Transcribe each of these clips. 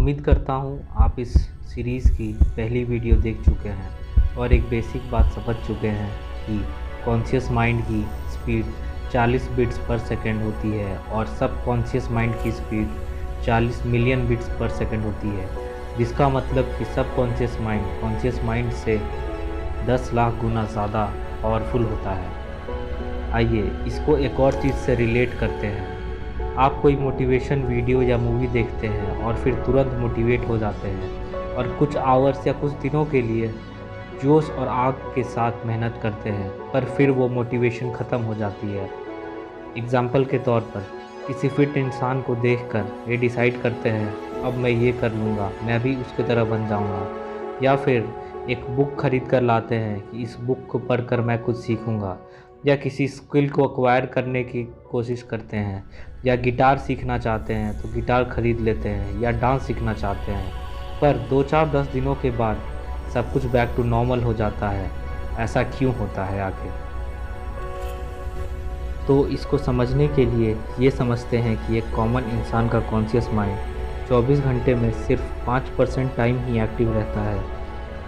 उम्मीद करता हूँ आप इस सीरीज़ की पहली वीडियो देख चुके हैं और एक बेसिक बात समझ चुके हैं कि कॉन्शियस माइंड की स्पीड 40 बिट्स पर सेकंड होती है और सब कॉन्शियस माइंड की स्पीड 40 मिलियन बिट्स पर सेकंड होती है, जिसका मतलब कि सब कॉन्शियस माइंड कॉन्शियस माइंड से 10 लाख गुना ज़्यादा पावरफुल होता है। आइए इसको एक और चीज़ से रिलेट करते हैं। आप कोई मोटिवेशन वीडियो या मूवी देखते हैं और फिर तुरंत मोटिवेट हो जाते हैं और कुछ आवर्स या कुछ दिनों के लिए जोश और आग के साथ मेहनत करते हैं, पर फिर वो मोटिवेशन ख़त्म हो जाती है। एग्ज़ाम्पल के तौर पर किसी फिट इंसान को देखकर ये डिसाइड करते हैं अब मैं ये कर लूँगा, मैं भी उसकी तरह बन जाऊँगा, या फिर एक बुक खरीद कर लाते हैं कि इस बुक को पढ़कर मैं कुछ सीखूँगा, या किसी स्किल को एक्वायर करने की कोशिश करते हैं, या गिटार सीखना चाहते हैं तो गिटार खरीद लेते हैं, या डांस सीखना चाहते हैं, पर 2-4-10 दिनों के बाद सब कुछ बैक टू नॉर्मल हो जाता है। ऐसा क्यों होता है आखिर? तो इसको समझने के लिए ये समझते हैं कि एक कॉमन इंसान का कॉन्शियस माइंड 24 घंटे में सिर्फ 5% टाइम ही एक्टिव रहता है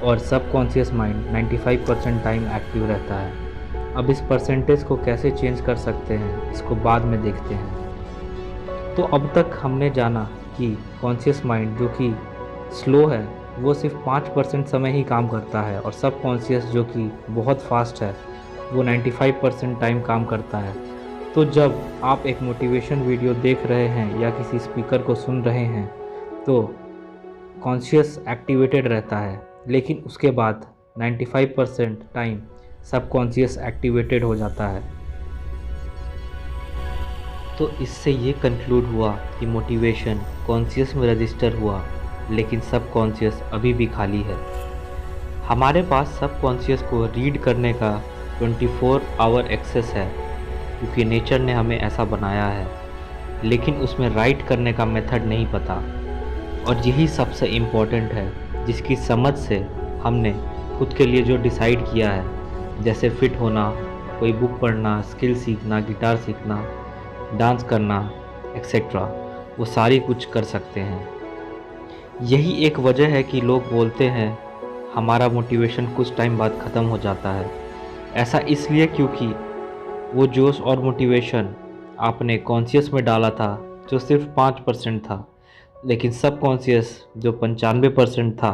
और सब कॉन्शियस माइंड 95% टाइम एक्टिव रहता है। अब इस परसेंटेज को कैसे चेंज कर सकते हैं, इसको बाद में देखते हैं। तो अब तक हमने जाना कि कॉन्शियस माइंड जो कि स्लो है वो सिर्फ 5% समय ही काम करता है और सब कॉन्शियस जो कि बहुत फास्ट है वो 95% टाइम काम करता है। तो जब आप एक मोटिवेशन वीडियो देख रहे हैं या किसी स्पीकर को सुन रहे हैं तो कॉन्शियस एक्टिवेटेड रहता है, लेकिन उसके बाद 95% टाइम सब कॉन्शियस एक्टिवेटेड हो जाता है। तो इससे ये कंक्लूड हुआ कि मोटिवेशन कॉन्शियस में रजिस्टर हुआ, लेकिन सब कॉन्शियस अभी भी खाली है। हमारे पास सब कॉन्शियस को रीड करने का 24 आवर एक्सेस है क्योंकि नेचर ने हमें ऐसा बनाया है, लेकिन उसमें राइट करने का मेथड नहीं पता। और यही सबसे इम्पोर्टेंट है, जिसकी समझ से हमने खुद के लिए जो डिसाइड किया है, जैसे फिट होना, कोई बुक पढ़ना, स्किल सीखना, गिटार सीखना, डांस करना एक्सेट्रा, वो सारी कुछ कर सकते हैं। यही एक वजह है कि लोग बोलते हैं हमारा मोटिवेशन कुछ टाइम बाद ख़त्म हो जाता है। ऐसा इसलिए क्योंकि वो जोश और मोटिवेशन आपने कॉन्शियस में डाला था जो सिर्फ 5% था, लेकिन सब कॉन्शियस जो 95% था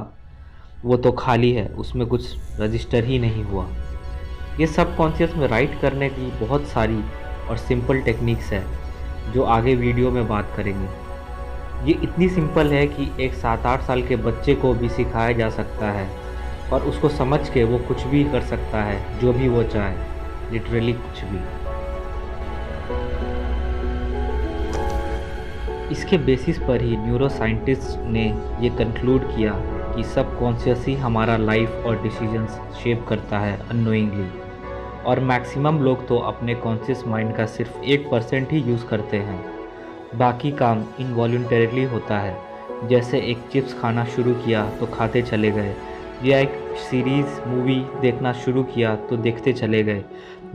वो तो खाली है, उसमें कुछ रजिस्टर ही नहीं हुआ। ये सब कॉन्शियस में राइट करने की बहुत सारी और सिंपल टेक्निक्स है जो आगे वीडियो में बात करेंगे। ये इतनी सिंपल है कि एक 7-8 साल के बच्चे को भी सिखाया जा सकता है और उसको समझ के वो कुछ भी कर सकता है, जो भी वो चाहे, लिटरली कुछ भी। इसके बेसिस पर ही न्यूरो साइंटिस्ट ने ये कंक्लूड किया कि सब कॉन्शियस ही हमारा लाइफ और डिसीजंस शेप करता है अननोइंगली, और मैक्सिमम लोग तो अपने कॉन्शियस माइंड का सिर्फ 1% ही यूज़ करते हैं, बाकी काम इनवॉल्यूंटरीली होता है। जैसे एक चिप्स खाना शुरू किया तो खाते चले गए, या एक सीरीज़ मूवी देखना शुरू किया तो देखते चले गए,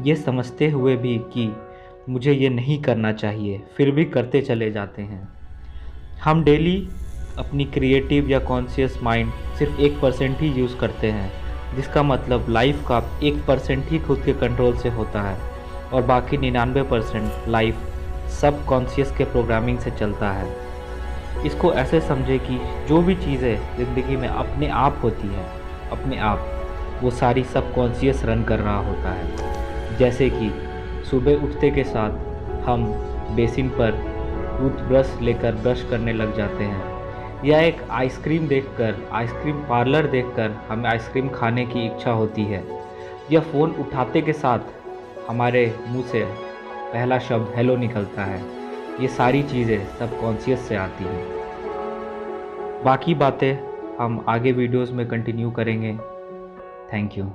ये समझते हुए भी कि मुझे ये नहीं करना चाहिए, फिर भी करते चले जाते हैं। हम डेली अपनी क्रिएटिव या कॉन्शियस माइंड सिर्फ 1% ही यूज़ करते हैं, जिसका मतलब लाइफ का 1% ही खुद के कंट्रोल से होता है और बाकी 99% लाइफ सब कॉन्शियस के प्रोग्रामिंग से चलता है। इसको ऐसे समझे कि जो भी चीज़ें ज़िंदगी में अपने आप होती हैं, अपने आप वो सारी सब कॉन्शियस रन कर रहा होता है। जैसे कि सुबह उठते के साथ हम बेसिन पर टूथब्रश लेकर ब्रश करने लग जाते हैं, या एक आइसक्रीम देखकर, आइसक्रीम पार्लर देखकर हमें आइसक्रीम खाने की इच्छा होती है, या फ़ोन उठाते के साथ हमारे मुंह से पहला शब्द हेलो निकलता है। ये सारी चीज़ें सब कॉन्शियस से आती हैं। बाकी बातें हम आगे वीडियोस में कंटिन्यू करेंगे। Thank you.